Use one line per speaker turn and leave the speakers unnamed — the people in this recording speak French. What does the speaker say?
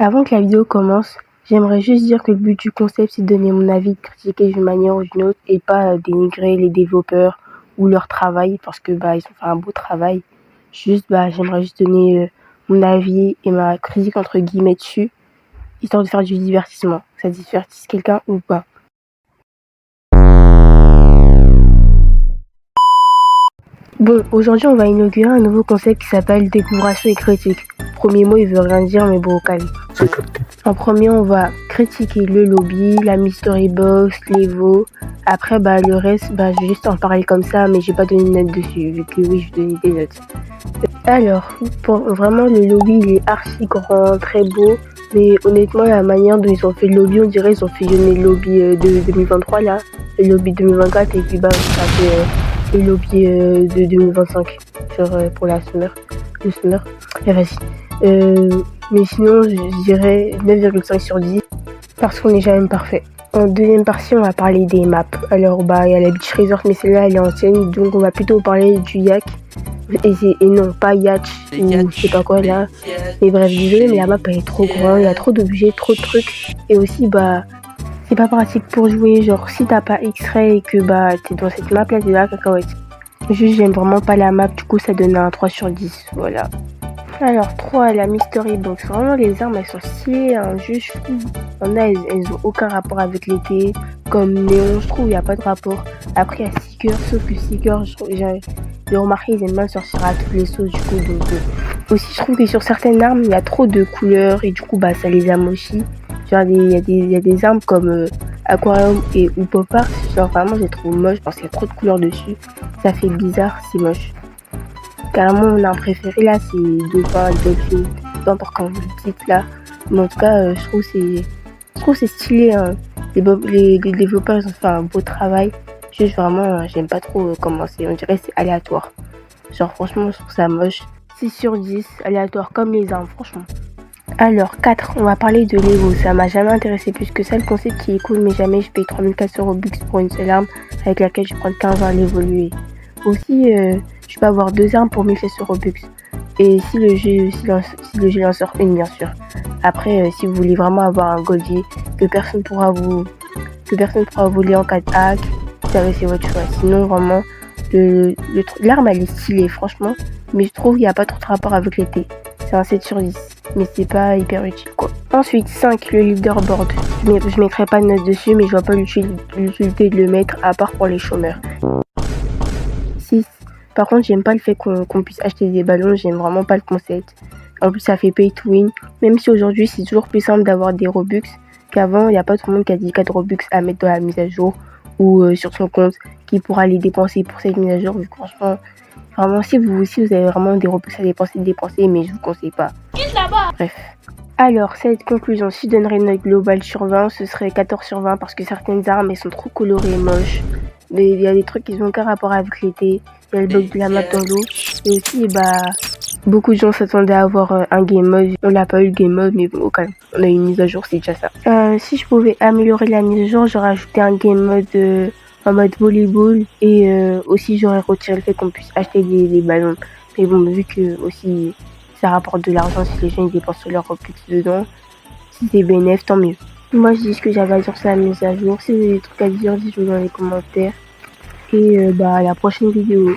Avant que la vidéo commence, j'aimerais juste dire que le but du concept, c'est de donner mon avis, de critiquer d'une manière ou d'une autre et pas dénigrer les développeurs ou leur travail parce que ils ont fait un beau travail. J'aimerais juste donner mon avis et ma critique entre guillemets dessus, histoire de faire du divertissement. Ça divertisse quelqu'un ou pas. Bon, aujourd'hui, on va inaugurer un nouveau concept qui s'appelle découvration et critique. Premier mot, il veut rien dire, mais bon, au calme. En premier, on va critiquer le lobby, la mystery box, les veaux. Après, le reste, je vais juste en parler comme ça, mais j'ai pas donné de notes dessus, vu que oui, je donnais des notes. Alors, vraiment, le lobby, il est archi grand, très beau. Mais honnêtement, la manière dont ils ont fait le lobby, on dirait qu'ils ont fusionné le lobby de 2023, là, le lobby 2024, et puis ça fait le lobby de 2025, pour la summer. Le summer. Et vas-y. Mais sinon, je dirais 9,5 sur 10, parce qu'on n'est jamais parfait. En deuxième partie, on va parler des maps. Alors, il y a la Beach Resort, mais celle-là, elle est ancienne, donc on va plutôt parler du Yak. Et non, pas Yacht, ou je sais pas quoi là. Mais bref, désolé, mais la map, elle est trop grande, il y a trop d'objets, trop de trucs. Et aussi, c'est pas pratique pour jouer. Genre, si t'as pas X-Ray et que t'es dans cette map là, t'es là, cacahuète. Juste, j'aime vraiment pas la map, du coup, ça donne un 3 sur 10, voilà. Alors, 3, la Mystery Box. Vraiment, les armes, elles sont stylées, hein, juste fou. Il y en a, elles ont aucun rapport avec l'été. Comme Néon, je trouve, il n'y a pas de rapport. Après, il y a Seeker, sauf que Seeker, j'ai remarqué, ils aiment bien sortir à toutes les sauces, du coup. Donc, aussi, je trouve que sur certaines armes, il y a trop de couleurs et du coup, ça les amochit. Genre, il y a des armes comme Aquarium ou Pop Art. Genre, vraiment, je les trouve moches parce qu'il y a trop de couleurs dessus. Ça fait bizarre, c'est moche. Carrément, mon arme préférée là, c'est Dauphin, Dolphin, peu importe quand vous le dites là. Mais en tout cas, je trouve c'est stylé. Hein. Les développeurs, ils ont fait un beau travail. Juste vraiment, j'aime pas trop comment c'est. On dirait que c'est aléatoire. Genre, franchement, je trouve ça moche. 6 sur 10, aléatoire comme les armes, franchement. Alors, 4, on va parler de l'Evo. Ça m'a jamais intéressé plus que ça. Le concept qui est cool, mais jamais je paye 3400 Robux pour une seule arme avec laquelle je prends 15 ans à l'évoluer. Aussi, je peux avoir 2 armes pour 1500 Robux. Et si le jeu en sort une, bien sûr. Après, si vous voulez vraiment avoir un goldier que personne pourra voler en cas de hack, c'est votre choix. Sinon, vraiment, l'arme, elle est stylée, franchement. Mais je trouve qu'il n'y a pas trop de rapport avec l'été. C'est un 7 sur 10. Mais c'est pas hyper utile, quoi. Ensuite, 5, le leaderboard. Je mettrai pas de notes dessus, mais je vois pas l'utilité de le mettre, à part pour les chômeurs. 6. Par contre, j'aime pas le fait qu'on puisse acheter des ballons, j'aime vraiment pas le concept. En plus, ça fait pay to win. Même si aujourd'hui, c'est toujours plus simple d'avoir des Robux qu'avant, il n'y a pas tout le monde qui a 4 Robux à mettre dans la mise à jour ou sur son compte qui pourra les dépenser pour cette mise à jour. Franchement, vraiment, si vous avez vraiment des Robux à dépensez, mais je vous conseille pas. Bref. Alors, cette conclusion, si je donnerais une note globale sur 20, ce serait 14 sur 20 parce que certaines armes, elles sont trop colorées et moches. Il y a des trucs qui n'ont aucun rapport avec l'été. Il y a le bug de la map dans l'eau. Et aussi, beaucoup de gens s'attendaient à avoir un game mode. On n'a pas eu le game mode, mais bon, au calme. On a eu une mise à jour, c'est déjà ça. Si je pouvais améliorer la mise à jour, j'aurais ajouté un game mode en mode volleyball. Et aussi, j'aurais retiré le fait qu'on puisse acheter des ballons. Mais bon, vu que aussi, ça rapporte de l'argent si les gens ils dépensent leur Robux dedans. Si c'est bénéf, tant mieux. Moi, je dis ce que j'avais à dire sur la mise à jour. Si vous avez des trucs à dire, dites-le dans les commentaires. Et à la prochaine vidéo.